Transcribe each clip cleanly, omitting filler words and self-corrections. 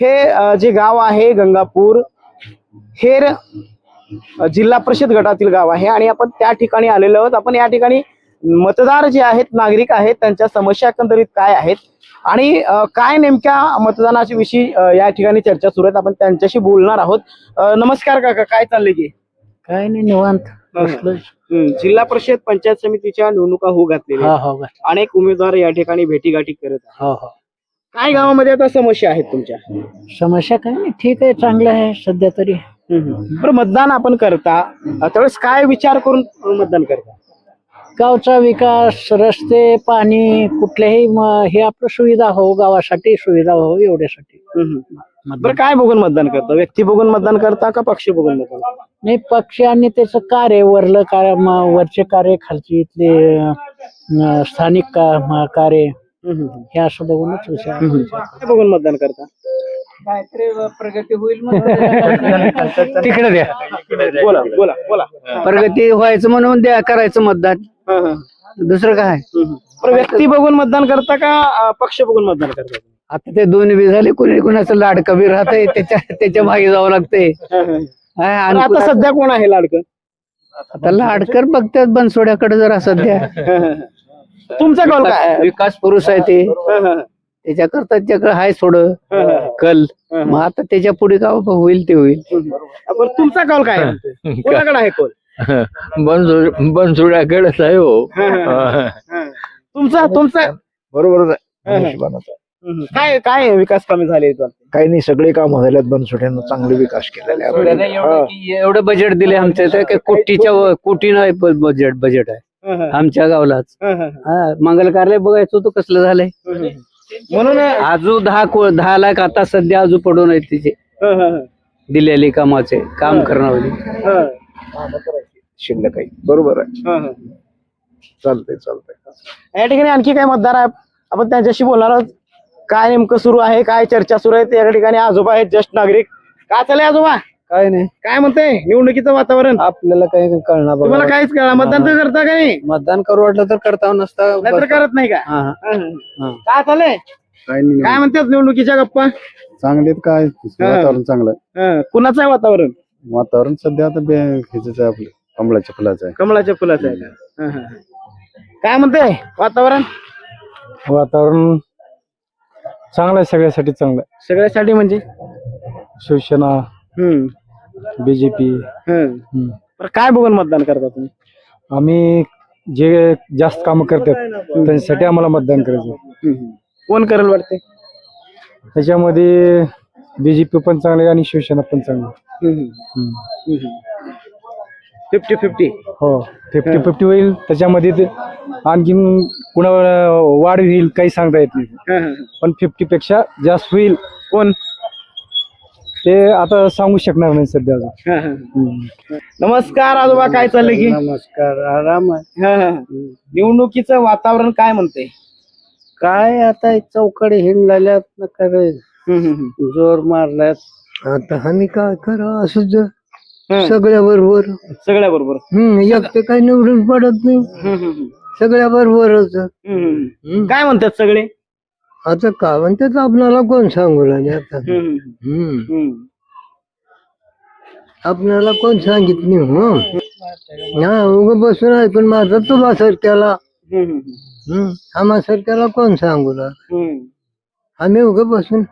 हे जे गाव आहे गंगापूर हेर जिल्हा परिषद गटातील गाव आहे आणि आपण त्या ठिकाणी आलेलो आहोत. आपण या ठिकाणी मतदार जे आहेत नागरिक आहेत त्यांच्या समस्या एकंदरीत काय आहेत आणि काय नेमक्या मतदानाच्या विषयी या ठिकाणी चर्चा सुरू आहेत. आपण त्यांच्याशी बोलणार आहोत. नमस्कार काका, काय चाललंय की? काय नाही निवांत बसलोय. जिल्हा परिषद पंचायत समितीच्या निवडणुका होऊ घातलेल्या आहेत. अनेक उमेदवार या ठिकाणी भेटीगाठी करत आहेत. काय गावामध्ये आता समस्या आहेत तुमच्या? समस्या काय नाही, ठीक आहे, चांगलं आहे सध्या तरी. बरं, मतदान आपण करता त्यावेळेस काय विचार करून मतदान करता? गावचा विकास, रस्ते, पाणी, कुठल्याही हे आपलं सुविधा हो, गावासाठी सुविधा हो एवढ्यासाठी. बरं, काय बघून मतदान करता? व्यक्ती बघून मतदान करता का पक्ष बघून मतदान करता? नाही, पक्ष आणि त्याचं कार्य, वरलं कार्य, वरचे कार्य, खालची इथले स्थानिक कार्य, हे असं बघूनच विचार. काय बघून मतदान करता? काहीतरी प्रगती होईल तिकडे द्या, बोला बोला बोला. प्रगती व्हायचं म्हणून द्या, करायचं मतदान, दुसरं काय. बरं, व्यक्ती बघून मतदान करता का पक्ष बघून मतदान करता? आता ते दोन्ही बी झाले, कोणी कोणाचं लाडकं बी राहतंय, त्याच्या मागे जावं लागतंय. आणि आता सध्या कोण आहे लाडकं? आता लाडकर बघतात बनसोड्याकडे जरा सध्या. तुमचा कौल काय? विकास पुरुष आहे ते, त्याच्याकरता त्याकडे हाय थोडं कल. मग आता त्याच्या पुढे का होईल ते होईल. बरं, तुमचा कौल काय? कोणाकडे आहे कौल? बनसोड्याकडेच आहे हो. तुमचा तुमचा बरोबर. काय काय विकास कमी झाले? काही नाही, सगळे काम झालेत. बनसोड्यानं चांगले विकास केलेले आहे. एवढं बजेट दिले आमच्या इथे, कोटी नाही बजेट आहे आमच्या गावालाच. मंगल कार्यालय बघायचं होतं कसलं झालंय. म्हणून अजून 10 लाख आता सध्या अजून पडून आहेत तिचे दिलेले कामाचे काम करणारे शिल्लक आहे. बरोबर आहे. चालतंय. या ठिकाणी आणखी काय मतदार आहे, आपण त्यांच्याशी बोलणार आहोत. काय नेमकं सुरू आहे, काय चर्चा सुरू आहे? या ठिकाणी आजोबा आहेत, ज्येष्ठ नागरिक. काय चाललंय आजोबा? काय नाही, काय म्हणते निवडणुकीचं वातावरण? आपल्याला काही कळणार बघा. तुम्हाला काहीच कळणार? मतदान तर करता का नाही? मतदान करू वाटलं तर करता, नसता नाहीतर करत नाही का? काय चाललंय? काय म्हणतात निवडणुकीच्या गप्पा? चांगले काय वातावरण चांगलं आहे. कुणाचं आहे वातावरण? वातावरण सध्या आता ह्याच आहे, आपलं कमळाच्या फुलाचं आहे. कमळाच्या फुलाचं आहे का? काय म्हणते वातावरण? वातावरण चांगलं आहे, सगळ्यासाठी चांगलं आहे. सगळ्यासाठी म्हणजे शिवसेना, बीजेपी. काय बघून मतदान करता तुम्ही? आम्ही जे जास्त काम करतात त्यांच्यासाठी आम्हाला मतदान करायचं. कोण करेल वाटते? त्याच्यामध्ये बीजेपी पण चांगली आणि शिवसेना पण चांगली. 50-50. हो, 50-50 होईल. त्याच्यामध्ये ते आणखीन कुणा वाढ होईल काही सांगता येत नाही, पण 50 पेक्षा जास्त होईल. कोण ते आता सांगू शकणार नाही सध्या. नमस्कार आजोबा, काय चाललंय की? नमस्कार, आराम आहे. निवडणुकीचं वातावरण काय म्हणते? काय आता चौकडे हिंडल्यात, जोर मारल्यात. आता आम्ही काय करा, असंच सगळ्या बरोबर. सगळ्या बरोबर. एकटे काही निवडून पडत नाही, सगळ्या बरोबरच. काय म्हणतात सगळे? आता काय म्हणतात आपल्याला कोण सांगू लागले. आता आपल्याला कोण सांगित नाही. हा, उग बसून आहे, पण माझा तुला सरक्याला, आम्हा सरक्याला कोण सांगू लाग. आम्ही उग बसून.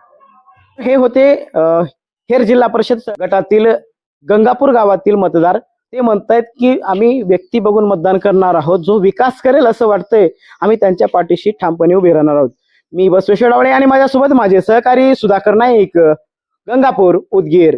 हे होते हेर जिल्हा परिषद गटातील गंगापूर गावातील मतदार. ते म्हणतायत की आम्ही व्यक्ती बघून मतदान करणार आहोत, जो विकास करेल असं वाटतंय आम्ही त्यांच्या पाठीशी ठामपणे उभे राहणार आहोत. मी बसवेश्वर डावळे आणि माझ्यासोबत माझे सहकारी सुधाकर नाईक, गंगापूर, उदगीर.